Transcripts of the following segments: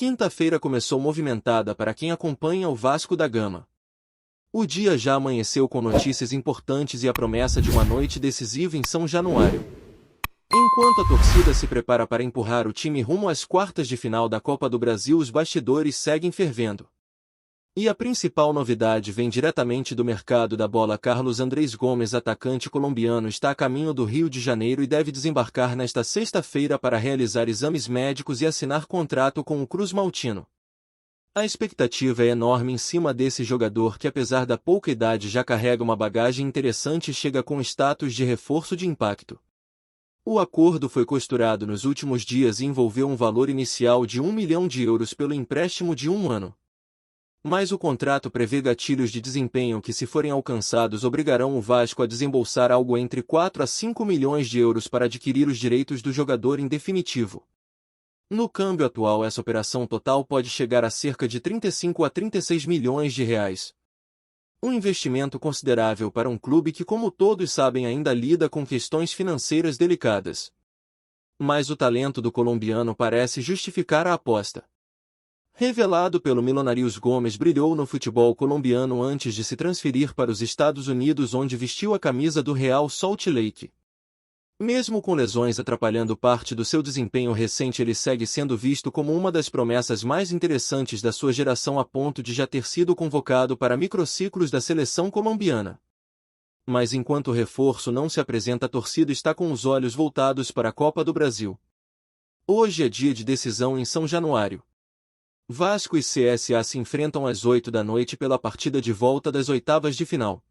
Quinta-feira começou movimentada para quem acompanha o Vasco da Gama. O dia já amanheceu com notícias importantes e a promessa de uma noite decisiva em São Januário. Enquanto a torcida se prepara para empurrar o time rumo às quartas de final da Copa do Brasil, os bastidores seguem fervendo. E a principal novidade vem diretamente do mercado da bola. Carlos Andrés Gomes, atacante colombiano, está a caminho do Rio de Janeiro e deve desembarcar nesta sexta-feira para realizar exames médicos e assinar contrato com o Cruz Maltino. A expectativa é enorme em cima desse jogador que, apesar da pouca idade, já carrega uma bagagem interessante e chega com status de reforço de impacto. O acordo foi costurado nos últimos dias e envolveu um valor inicial de 1 milhão de euros pelo empréstimo de 1 ano. Mas o contrato prevê gatilhos de desempenho que, se forem alcançados, obrigarão o Vasco a desembolsar algo entre 4 a 5 milhões de euros para adquirir os direitos do jogador em definitivo. No câmbio atual, essa operação total pode chegar a cerca de 35 a 36 milhões de reais. Um investimento considerável para um clube que, como todos sabem, ainda lida com questões financeiras delicadas. Mas o talento do colombiano parece justificar a aposta. Revelado pelo Milonarios, Gomes brilhou no futebol colombiano antes de se transferir para os Estados Unidos, onde vestiu a camisa do Real Salt Lake. Mesmo com lesões atrapalhando parte do seu desempenho recente, ele segue sendo visto como uma das promessas mais interessantes da sua geração, a ponto de já ter sido convocado para microciclos da seleção colombiana. Mas enquanto o reforço não se apresenta, a torcida está com os olhos voltados para a Copa do Brasil. Hoje é dia de decisão em São Januário. Vasco e CSA se enfrentam às 8 da noite pela partida de volta das oitavas de final.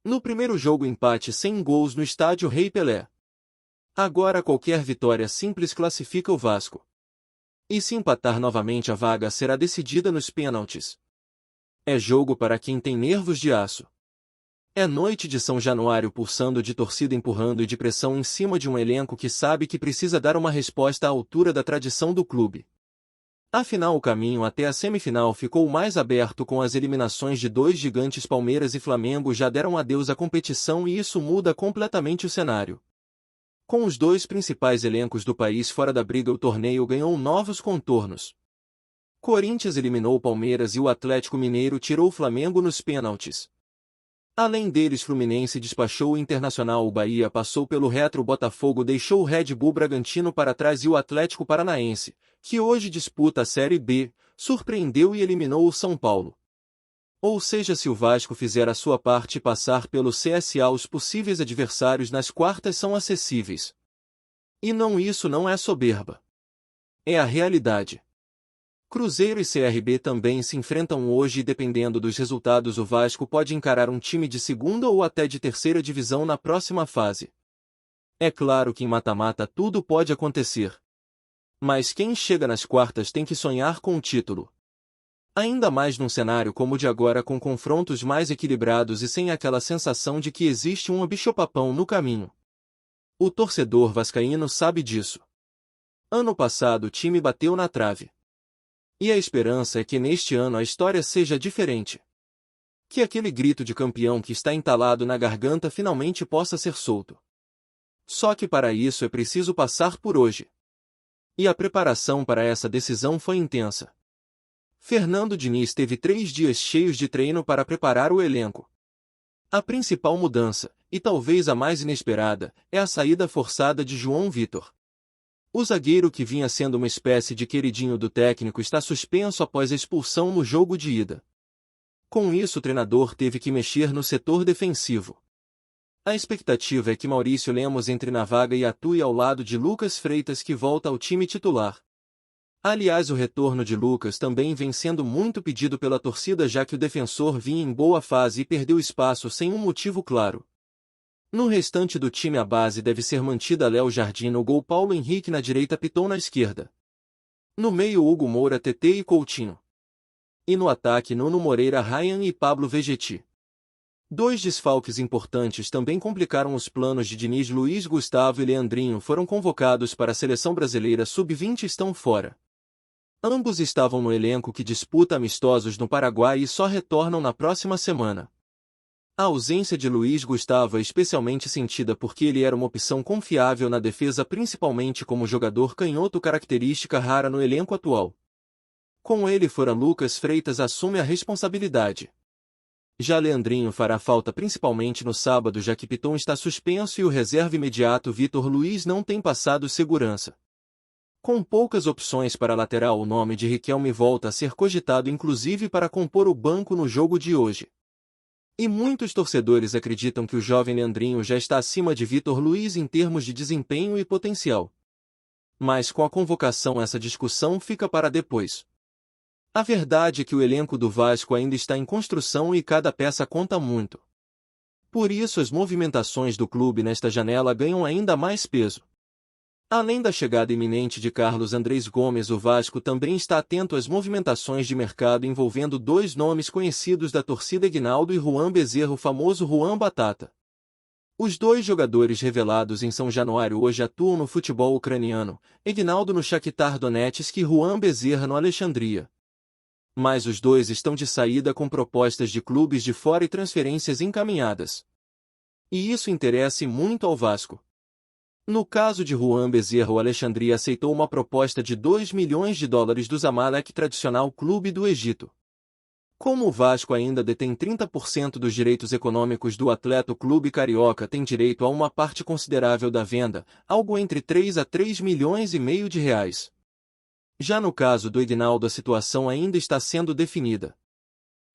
No primeiro jogo, empate sem gols no estádio Rei Pelé. Agora qualquer vitória simples classifica o Vasco. E se empatar novamente, a vaga será decidida nos pênaltis. É jogo para quem tem nervos de aço. É noite de São Januário, pulsando de torcida empurrando e de pressão em cima de um elenco que sabe que precisa dar uma resposta à altura da tradição do clube. Afinal, o caminho até a semifinal ficou mais aberto com as eliminações de dois gigantes. Palmeiras e Flamengo já deram adeus à competição e isso muda completamente o cenário. Com os dois principais elencos do país fora da briga, o torneio ganhou novos contornos. Corinthians eliminou o Palmeiras e o Atlético Mineiro tirou o Flamengo nos pênaltis. Além deles, Fluminense despachou o Internacional, o Bahia passou pelo Retro, Botafogo deixou o Red Bull Bragantino para trás e o Atlético Paranaense, que hoje disputa a Série B, surpreendeu e eliminou o São Paulo. Ou seja, se o Vasco fizer a sua parte e passar pelo CSA, os possíveis adversários nas quartas são acessíveis. E isso não é soberba. É a realidade. Cruzeiro e CRB também se enfrentam hoje e, dependendo dos resultados, o Vasco pode encarar um time de segunda ou até de terceira divisão na próxima fase. É claro que em mata-mata tudo pode acontecer. Mas quem chega nas quartas tem que sonhar com o título. Ainda mais num cenário como o de agora, com confrontos mais equilibrados e sem aquela sensação de que existe um bicho-papão no caminho. O torcedor vascaíno sabe disso. Ano passado o time bateu na trave. E a esperança é que neste ano a história seja diferente. Que aquele grito de campeão que está entalado na garganta finalmente possa ser solto. Só que para isso é preciso passar por hoje. E a preparação para essa decisão foi intensa. Fernando Diniz teve 3 dias cheios de treino para preparar o elenco. A principal mudança, e talvez a mais inesperada, é a saída forçada de João Vitor. O zagueiro, que vinha sendo uma espécie de queridinho do técnico, está suspenso após a expulsão no jogo de ida. Com isso, o treinador teve que mexer no setor defensivo. A expectativa é que Maurício Lemos entre na vaga e atue ao lado de Lucas Freitas, que volta ao time titular. Aliás, o retorno de Lucas também vem sendo muito pedido pela torcida, já que o defensor vinha em boa fase e perdeu espaço sem um motivo claro. No restante do time, a base deve ser mantida: Léo Jardim no gol, Paulo Henrique na direita, Piton na esquerda. No meio, Hugo Moura, TT e Coutinho. E no ataque, Nuno Moreira, Ryan e Pablo Vegetti. 2 desfalques importantes também complicaram os planos de Diniz. Luiz Gustavo e Leandrinho foram convocados para a seleção brasileira sub-20 e estão fora. Ambos estavam no elenco que disputa amistosos no Paraguai e só retornam na próxima semana. A ausência de Luiz Gustavo é especialmente sentida porque ele era uma opção confiável na defesa, principalmente como jogador canhoto, característica rara no elenco atual. Com ele fora Lucas Freitas assume a responsabilidade. Já Leandrinho fará falta principalmente no sábado, já que Piton está suspenso e o reserva imediato Vitor Luiz não tem passado segurança. Com poucas opções para lateral, o nome de Riquelme volta a ser cogitado inclusive para compor o banco no jogo de hoje. E muitos torcedores acreditam que o jovem Leandrinho já está acima de Vitor Luiz em termos de desempenho e potencial. Mas com a convocação essa discussão fica para depois. A verdade é que o elenco do Vasco ainda está em construção e cada peça conta muito. Por isso as movimentações do clube nesta janela ganham ainda mais peso. Além da chegada iminente de Carlos Andrés Gomes, o Vasco também está atento às movimentações de mercado envolvendo dois nomes conhecidos da torcida, Egnaldo e Juan Bezerra, o famoso Juan Batata. Os dois jogadores revelados em São Januário hoje atuam no futebol ucraniano, Egnaldo no Shakhtar Donetsk e Juan Bezerra no Alexandria. Mas os dois estão de saída com propostas de clubes de fora e transferências encaminhadas. E isso interessa muito ao Vasco. No caso de Juan Bezerra, o Alexandria aceitou uma proposta de $2 milhões do Zamalek, tradicional clube do Egito. Como o Vasco ainda detém 30% dos direitos econômicos do atleta, o clube carioca tem direito a uma parte considerável da venda, algo entre 3 a 3 milhões e meio de reais. Já no caso do Egnaldo, a situação ainda está sendo definida.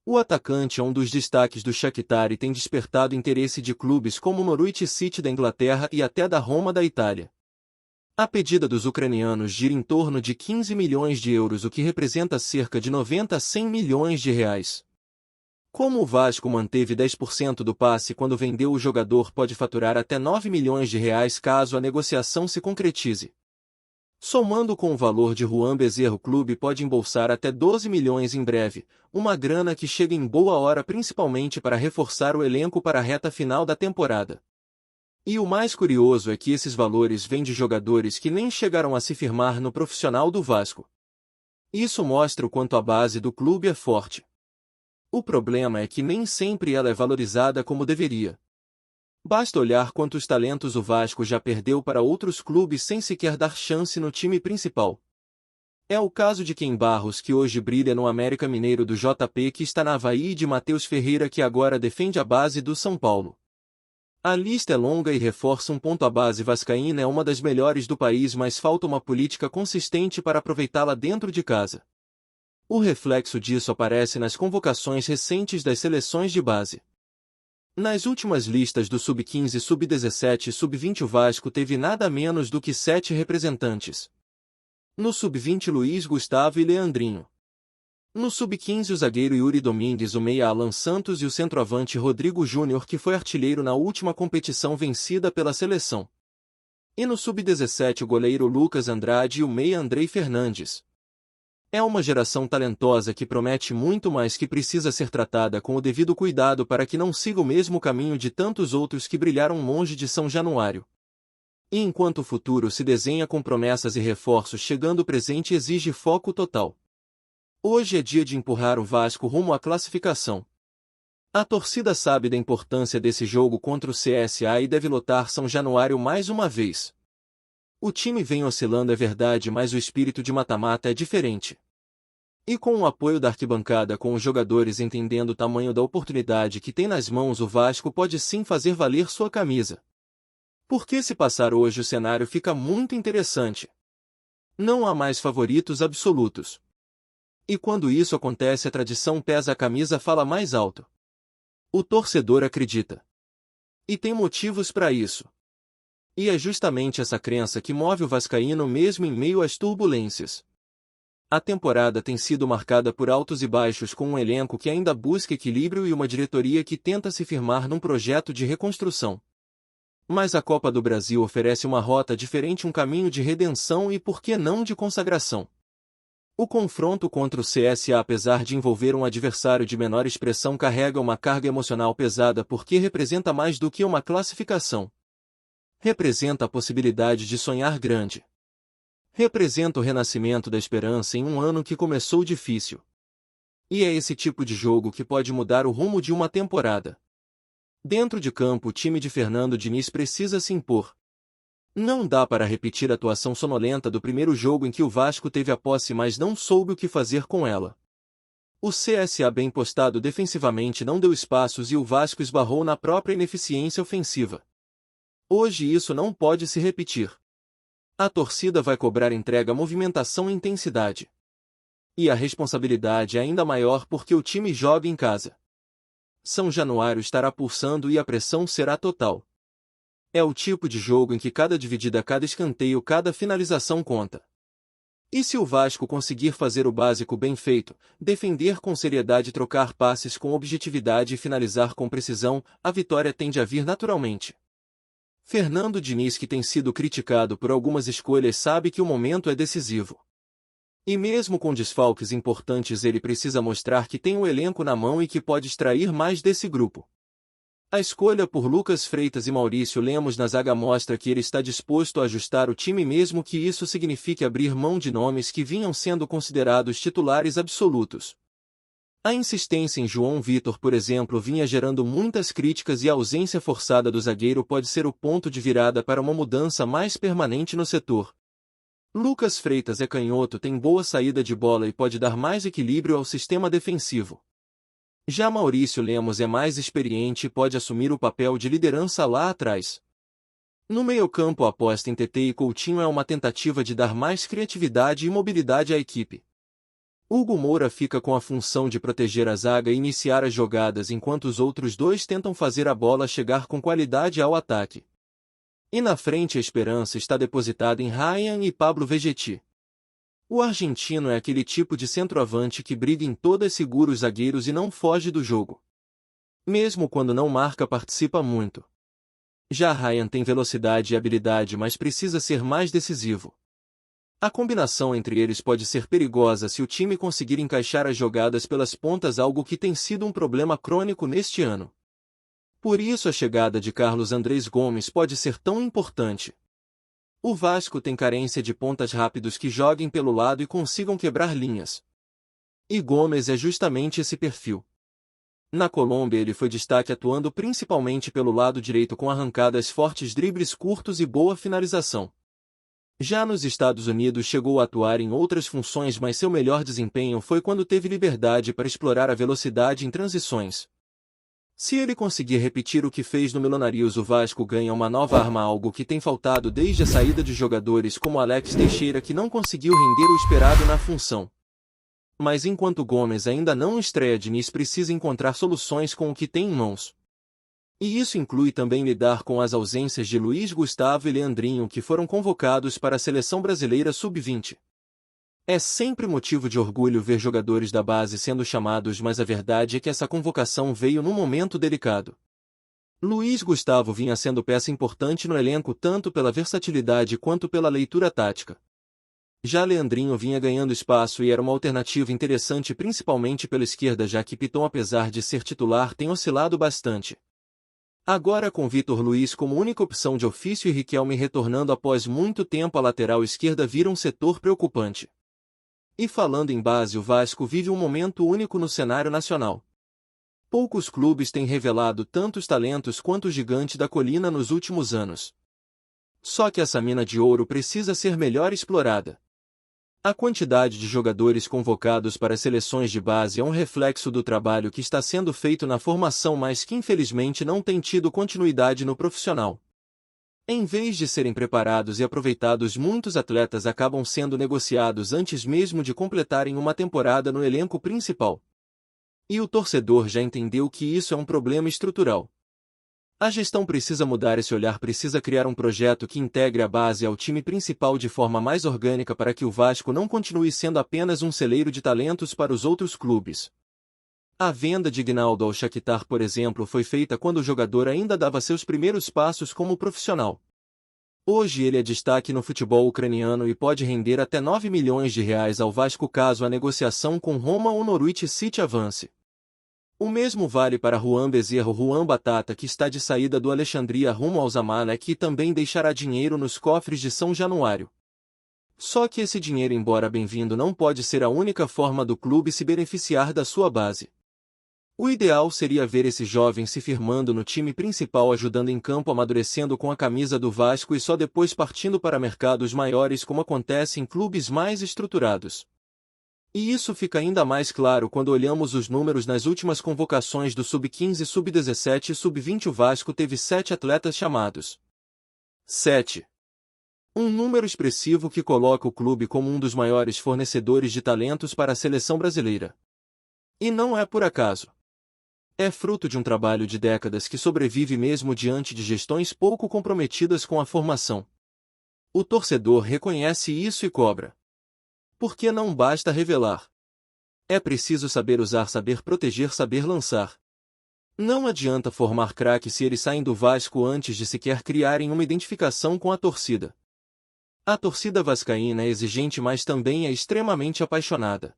O atacante é um dos destaques do Shakhtar e tem despertado interesse de clubes como o Norwich City da Inglaterra e até da Roma da Itália. A pedida dos ucranianos gira em torno de 15 milhões de euros, o que representa cerca de 90 a 100 milhões de reais. Como o Vasco manteve 10% do passe quando vendeu o jogador, pode faturar até 9 milhões de reais caso a negociação se concretize. Somando com o valor de Juan Bezerra, o clube pode embolsar até 12 milhões em breve, uma grana que chega em boa hora principalmente para reforçar o elenco para a reta final da temporada. E o mais curioso é que esses valores vêm de jogadores que nem chegaram a se firmar no profissional do Vasco. Isso mostra o quanto a base do clube é forte. O problema é que nem sempre ela é valorizada como deveria. Basta olhar quantos talentos o Vasco já perdeu para outros clubes sem sequer dar chance no time principal. É o caso de Ken Barros, que hoje brilha no América Mineiro, do JP, que está na Avaí, e de Matheus Ferreira, que agora defende a base do São Paulo. A lista é longa e reforça um ponto: a base vascaína é uma das melhores do país, mas falta uma política consistente para aproveitá-la dentro de casa. O reflexo disso aparece nas convocações recentes das seleções de base. Nas últimas listas do Sub-15, Sub-17 e Sub-20, o Vasco teve nada menos do que 7 representantes. No Sub-20, Luiz Gustavo e Leandrinho. No Sub-15, o zagueiro Yuri Domingues, o meia Alan Santos e o centroavante Rodrigo Júnior, que foi artilheiro na última competição vencida pela seleção. E no Sub-17, o goleiro Lucas Andrade e o meia Andrei Fernandes. É uma geração talentosa que promete muito, mas que precisa ser tratada com o devido cuidado para que não siga o mesmo caminho de tantos outros que brilharam longe de São Januário. E enquanto o futuro se desenha com promessas e reforços chegando, o presente exige foco total. Hoje é dia de empurrar o Vasco rumo à classificação. A torcida sabe da importância desse jogo contra o CSA e deve lotar São Januário mais uma vez. O time vem oscilando, é verdade, mas o espírito de mata-mata é diferente. E com o apoio da arquibancada, com os jogadores entendendo o tamanho da oportunidade que tem nas mãos, o Vasco pode sim fazer valer sua camisa. Porque se passar hoje, o cenário fica muito interessante. Não há mais favoritos absolutos. E quando isso acontece, a tradição pesa, a camisa fala mais alto. O torcedor acredita. E tem motivos para isso. E é justamente essa crença que move o vascaíno mesmo em meio às turbulências. A temporada tem sido marcada por altos e baixos, com um elenco que ainda busca equilíbrio e uma diretoria que tenta se firmar num projeto de reconstrução. Mas a Copa do Brasil oferece uma rota diferente, um caminho de redenção e, por que não, de consagração. O confronto contra o CSA, apesar de envolver um adversário de menor expressão, carrega uma carga emocional pesada porque representa mais do que uma classificação. Representa a possibilidade de sonhar grande. Representa o renascimento da esperança em um ano que começou difícil. E é esse tipo de jogo que pode mudar o rumo de uma temporada. Dentro de campo, o time de Fernando Diniz precisa se impor. Não dá para repetir a atuação sonolenta do primeiro jogo em que o Vasco teve a posse mas não soube o que fazer com ela. O CSA bem postado defensivamente não deu espaços e o Vasco esbarrou na própria ineficiência ofensiva. Hoje isso não pode se repetir. A torcida vai cobrar entrega, movimentação e intensidade. E a responsabilidade é ainda maior porque o time joga em casa. São Januário estará pulsando e a pressão será total. É o tipo de jogo em que cada dividida, cada escanteio, cada finalização conta. E se o Vasco conseguir fazer o básico bem feito, defender com seriedade, trocar passes com objetividade e finalizar com precisão, a vitória tende a vir naturalmente. Fernando Diniz, que tem sido criticado por algumas escolhas, sabe que o momento é decisivo. E mesmo com desfalques importantes ele precisa mostrar que tem o elenco na mão e que pode extrair mais desse grupo. A escolha por Lucas Freitas e Maurício Lemos na zaga mostra que ele está disposto a ajustar o time mesmo que isso signifique abrir mão de nomes que vinham sendo considerados titulares absolutos. A insistência em João Vitor, por exemplo, vinha gerando muitas críticas e a ausência forçada do zagueiro pode ser o ponto de virada para uma mudança mais permanente no setor. Lucas Freitas é canhoto, tem boa saída de bola e pode dar mais equilíbrio ao sistema defensivo. Já Maurício Lemos é mais experiente e pode assumir o papel de liderança lá atrás. No meio-campo, a aposta em TT e Coutinho é uma tentativa de dar mais criatividade e mobilidade à equipe. Hugo Moura fica com a função de proteger a zaga e iniciar as jogadas enquanto os outros dois tentam fazer a bola chegar com qualidade ao ataque. E na frente a esperança está depositada em Ryan e Pablo Vegetti. O argentino é aquele tipo de centroavante que briga em todas, segura os zagueiros e não foge do jogo. Mesmo quando não marca, participa muito. Já Ryan tem velocidade e habilidade, mas precisa ser mais decisivo. A combinação entre eles pode ser perigosa se o time conseguir encaixar as jogadas pelas pontas, algo que tem sido um problema crônico neste ano. Por isso a chegada de Carlos Andrés Gomes pode ser tão importante. O Vasco tem carência de pontas rápidos que joguem pelo lado e consigam quebrar linhas. E Gomes é justamente esse perfil. Na Colômbia ele foi destaque atuando principalmente pelo lado direito com arrancadas fortes, dribles curtos e boa finalização. Já nos Estados Unidos chegou a atuar em outras funções, mas seu melhor desempenho foi quando teve liberdade para explorar a velocidade em transições. Se ele conseguir repetir o que fez no Millonarios, o Vasco ganha uma nova arma, algo que tem faltado desde a saída de jogadores como Alex Teixeira, que não conseguiu render o esperado na função. Mas enquanto Gomes ainda não estreia, Diniz precisa encontrar soluções com o que tem em mãos. E isso inclui também lidar com as ausências de Luiz Gustavo e Leandrinho, que foram convocados para a Seleção Brasileira Sub-20. É sempre motivo de orgulho ver jogadores da base sendo chamados, mas a verdade é que essa convocação veio num momento delicado. Luiz Gustavo vinha sendo peça importante no elenco tanto pela versatilidade quanto pela leitura tática. Já Leandrinho vinha ganhando espaço e era uma alternativa interessante principalmente pela esquerda, já que Piton, apesar de ser titular, tem oscilado bastante. Agora com Vitor Luiz como única opção de ofício e Riquelme retornando após muito tempo, a lateral esquerda vira um setor preocupante. E falando em base, o Vasco vive um momento único no cenário nacional. Poucos clubes têm revelado tantos talentos quanto o Gigante da Colina nos últimos anos. Só que essa mina de ouro precisa ser melhor explorada. A quantidade de jogadores convocados para seleções de base é um reflexo do trabalho que está sendo feito na formação, mas que infelizmente não tem tido continuidade no profissional. Em vez de serem preparados e aproveitados, muitos atletas acabam sendo negociados antes mesmo de completarem uma temporada no elenco principal. E o torcedor já entendeu que isso é um problema estrutural. A gestão precisa mudar esse olhar, precisa criar um projeto que integre a base ao time principal de forma mais orgânica para que o Vasco não continue sendo apenas um celeiro de talentos para os outros clubes. A venda de Gnaldo ao Shakhtar, por exemplo, foi feita quando o jogador ainda dava seus primeiros passos como profissional. Hoje ele é destaque no futebol ucraniano e pode render até 9 milhões de reais ao Vasco caso a negociação com Roma ou Norwich City avance. O mesmo vale para Juan Bezerro, Juan Batata, que está de saída do Alexandria rumo ao Zamalek e também deixará dinheiro nos cofres de São Januário. Só que esse dinheiro, embora bem-vindo, não pode ser a única forma do clube se beneficiar da sua base. O ideal seria ver esse jovem se firmando no time principal, ajudando em campo, amadurecendo com a camisa do Vasco e só depois partindo para mercados maiores, como acontece em clubes mais estruturados. E isso fica ainda mais claro quando olhamos os números nas últimas convocações do Sub-15, Sub-17 e Sub-20. O Vasco teve 7 atletas chamados. 7. Um número expressivo que coloca o clube como um dos maiores fornecedores de talentos para a seleção brasileira. E não é por acaso. É fruto de um trabalho de décadas que sobrevive mesmo diante de gestões pouco comprometidas com a formação. O torcedor reconhece isso e cobra. Porque não basta revelar. É preciso saber usar, saber proteger, saber lançar. Não adianta formar craques se eles saem do Vasco antes de sequer criarem uma identificação com a torcida. A torcida vascaína é exigente, mas também é extremamente apaixonada.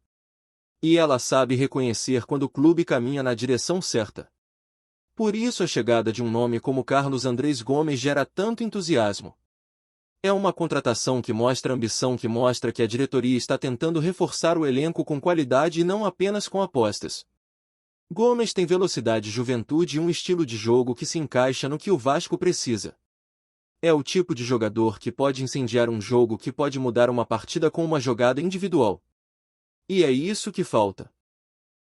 E ela sabe reconhecer quando o clube caminha na direção certa. Por isso a chegada de um nome como Carlos Andrés Gomes gera tanto entusiasmo. É uma contratação que mostra ambição, que mostra que a diretoria está tentando reforçar o elenco com qualidade e não apenas com apostas. Gomes tem velocidade, juventude e um estilo de jogo que se encaixa no que o Vasco precisa. É o tipo de jogador que pode incendiar um jogo, que pode mudar uma partida com uma jogada individual. E é isso que falta.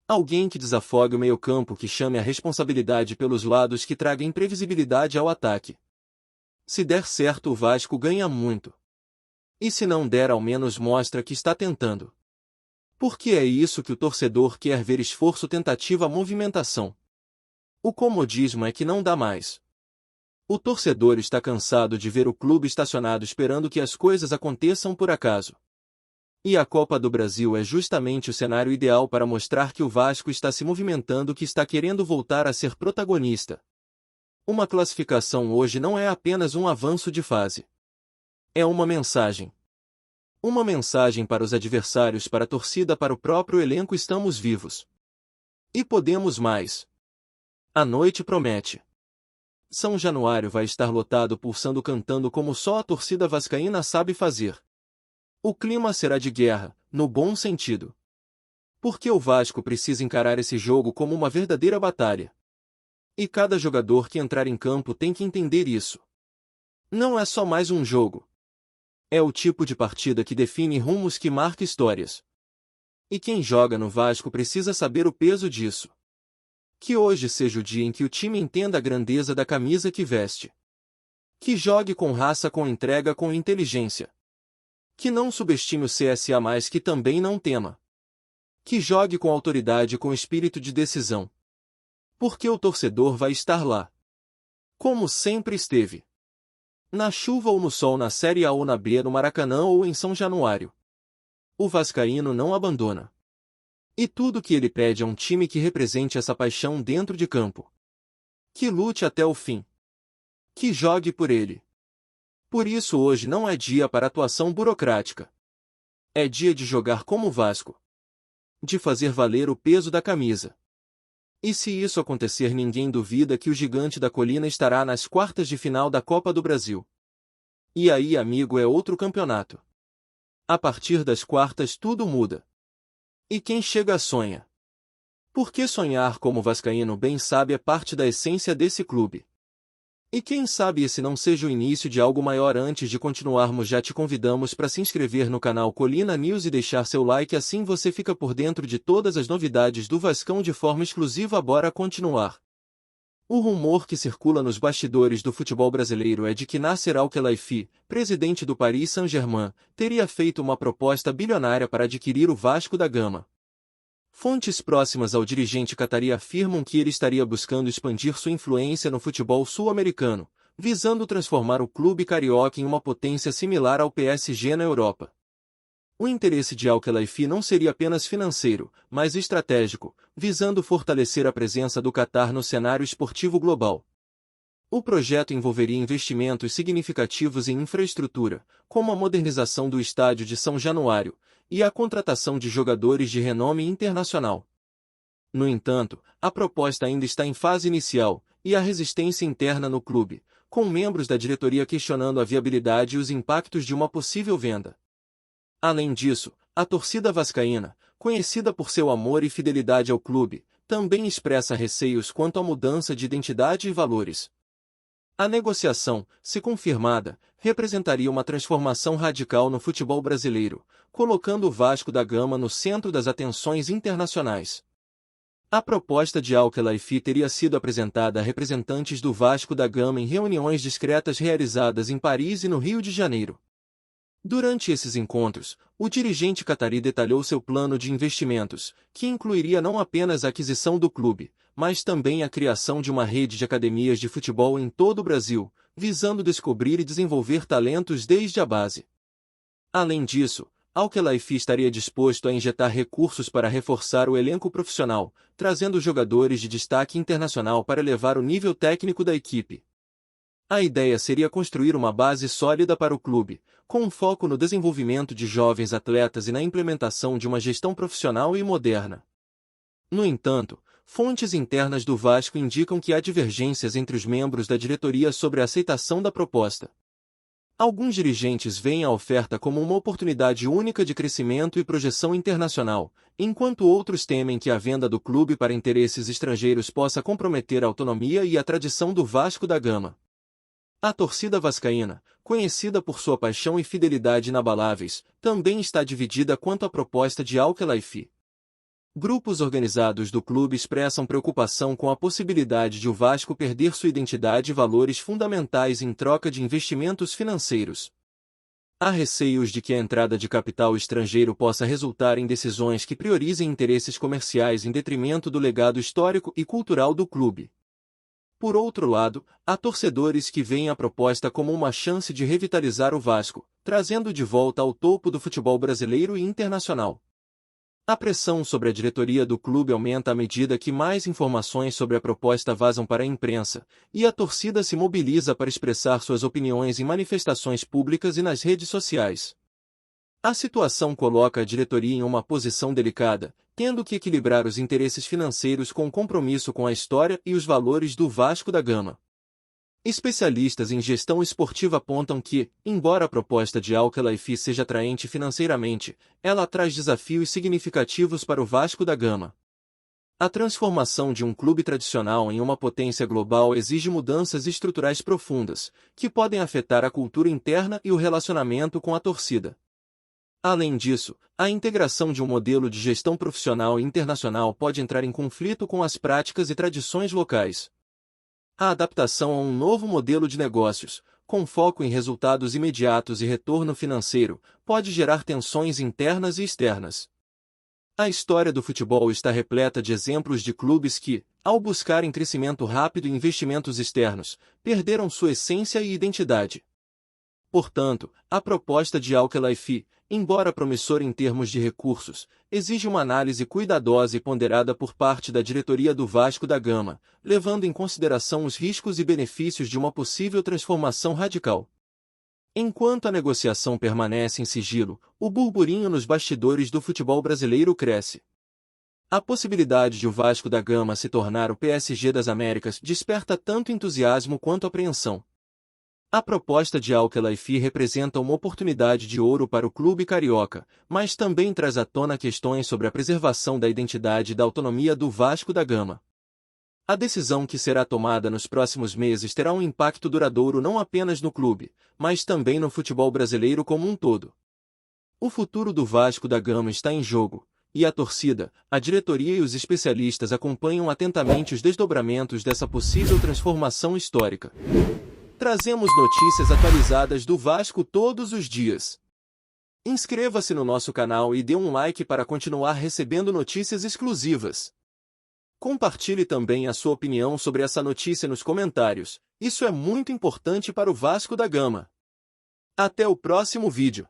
Alguém que desafogue o meio-campo, que chame a responsabilidade pelos lados, que traga imprevisibilidade ao ataque. Se der certo, o Vasco ganha muito. E se não der, ao menos mostra que está tentando. Porque é isso que o torcedor quer ver: esforço, tentativa, movimentação. O comodismo é que não dá mais. O torcedor está cansado de ver o clube estacionado esperando que as coisas aconteçam por acaso. E a Copa do Brasil é justamente o cenário ideal para mostrar que o Vasco está se movimentando, que está querendo voltar a ser protagonista. Uma classificação hoje não é apenas um avanço de fase. É uma mensagem. Uma mensagem para os adversários, para a torcida, para o próprio elenco: estamos vivos. E podemos mais. A noite promete. São Januário vai estar lotado, pulsando, cantando como só a torcida vascaína sabe fazer. O clima será de guerra, no bom sentido. Porque o Vasco precisa encarar esse jogo como uma verdadeira batalha. E cada jogador que entrar em campo tem que entender isso. Não é só mais um jogo. É o tipo de partida que define rumos, que marca histórias. E quem joga no Vasco precisa saber o peso disso. Que hoje seja o dia em que o time entenda a grandeza da camisa que veste. Que jogue com raça, com entrega, com inteligência. Que não subestime o CSA, mas que também não tema. Que jogue com autoridade, com espírito de decisão. Porque o torcedor vai estar lá. Como sempre esteve. Na chuva ou no sol, na Série A ou na B, no Maracanã ou em São Januário. O vascaíno não abandona. E tudo que ele pede é um time que represente essa paixão dentro de campo. Que lute até o fim. Que jogue por ele. Por isso hoje não é dia para atuação burocrática. É dia de jogar como o Vasco. De fazer valer o peso da camisa. E se isso acontecer, ninguém duvida que o Gigante da Colina estará nas quartas de final da Copa do Brasil. E aí, amigo, é outro campeonato. A partir das quartas tudo muda. E quem chega sonha. Porque sonhar, como o vascaíno bem sabe, é parte da essência desse clube. E quem sabe esse não seja o início de algo maior. Antes de continuarmos, já te convidamos para se inscrever no canal Colina News e deixar seu like, assim você fica por dentro de todas as novidades do Vascão de forma exclusiva. Bora continuar. O rumor que circula nos bastidores do futebol brasileiro é de que Nasser Al-Khelaifi, presidente do Paris Saint-Germain, teria feito uma proposta bilionária para adquirir o Vasco da Gama. Fontes próximas ao dirigente catarí afirmam que ele estaria buscando expandir sua influência no futebol sul-americano, visando transformar o clube carioca em uma potência similar ao PSG na Europa. O interesse de Al-Khelaifi não seria apenas financeiro, mas estratégico, visando fortalecer a presença do Catar no cenário esportivo global. O projeto envolveria investimentos significativos em infraestrutura, como a modernização do estádio de São Januário, e a contratação de jogadores de renome internacional. No entanto, a proposta ainda está em fase inicial, e há resistência interna no clube, com membros da diretoria questionando a viabilidade e os impactos de uma possível venda. Além disso, a torcida vascaína, conhecida por seu amor e fidelidade ao clube, também expressa receios quanto à mudança de identidade e valores. A negociação, se confirmada, representaria uma transformação radical no futebol brasileiro, colocando o Vasco da Gama no centro das atenções internacionais. A proposta de Al-Khelaifi teria sido apresentada a representantes do Vasco da Gama em reuniões discretas realizadas em Paris e no Rio de Janeiro. Durante esses encontros, o dirigente catarí detalhou seu plano de investimentos, que incluiria não apenas a aquisição do clube, mas também a criação de uma rede de academias de futebol em todo o Brasil, visando descobrir e desenvolver talentos desde a base. Além disso, Al-Khelaifi estaria disposto a injetar recursos para reforçar o elenco profissional, trazendo jogadores de destaque internacional para elevar o nível técnico da equipe. A ideia seria construir uma base sólida para o clube, com um foco no desenvolvimento de jovens atletas e na implementação de uma gestão profissional e moderna. No entanto, fontes internas do Vasco indicam que há divergências entre os membros da diretoria sobre a aceitação da proposta. Alguns dirigentes veem a oferta como uma oportunidade única de crescimento e projeção internacional, enquanto outros temem que a venda do clube para interesses estrangeiros possa comprometer a autonomia e a tradição do Vasco da Gama. A torcida vascaína, conhecida por sua paixão e fidelidade inabaláveis, também está dividida quanto à proposta de Al-Khelaifi. Grupos organizados do clube expressam preocupação com a possibilidade de o Vasco perder sua identidade e valores fundamentais em troca de investimentos financeiros. Há receios de que a entrada de capital estrangeiro possa resultar em decisões que priorizem interesses comerciais em detrimento do legado histórico e cultural do clube. Por outro lado, há torcedores que veem a proposta como uma chance de revitalizar o Vasco, trazendo de volta ao topo do futebol brasileiro e internacional. A pressão sobre a diretoria do clube aumenta à medida que mais informações sobre a proposta vazam para a imprensa, e a torcida se mobiliza para expressar suas opiniões em manifestações públicas e nas redes sociais. A situação coloca a diretoria em uma posição delicada, tendo que equilibrar os interesses financeiros com o compromisso com a história e os valores do Vasco da Gama. Especialistas em gestão esportiva apontam que, embora a proposta de Al-Khelaifi seja atraente financeiramente, ela traz desafios significativos para o Vasco da Gama. A transformação de um clube tradicional em uma potência global exige mudanças estruturais profundas, que podem afetar a cultura interna e o relacionamento com a torcida. Além disso, a integração de um modelo de gestão profissional e internacional pode entrar em conflito com as práticas e tradições locais. A adaptação a um novo modelo de negócios, com foco em resultados imediatos e retorno financeiro, pode gerar tensões internas e externas. A história do futebol está repleta de exemplos de clubes que, ao buscarem crescimento rápido e investimentos externos, perderam sua essência e identidade. Portanto, a proposta de Al-Khelaifi, embora promissora em termos de recursos, exige uma análise cuidadosa e ponderada por parte da diretoria do Vasco da Gama, levando em consideração os riscos e benefícios de uma possível transformação radical. Enquanto a negociação permanece em sigilo, o burburinho nos bastidores do futebol brasileiro cresce. A possibilidade de o Vasco da Gama se tornar o PSG das Américas desperta tanto entusiasmo quanto apreensão. A proposta de Al-Khelaifi representa uma oportunidade de ouro para o clube carioca, mas também traz à tona questões sobre a preservação da identidade e da autonomia do Vasco da Gama. A decisão que será tomada nos próximos meses terá um impacto duradouro não apenas no clube, mas também no futebol brasileiro como um todo. O futuro do Vasco da Gama está em jogo, e a torcida, a diretoria e os especialistas acompanham atentamente os desdobramentos dessa possível transformação histórica. Trazemos notícias atualizadas do Vasco todos os dias. Inscreva-se no nosso canal e dê um like para continuar recebendo notícias exclusivas. Compartilhe também a sua opinião sobre essa notícia nos comentários, isso é muito importante para o Vasco da Gama. Até o próximo vídeo.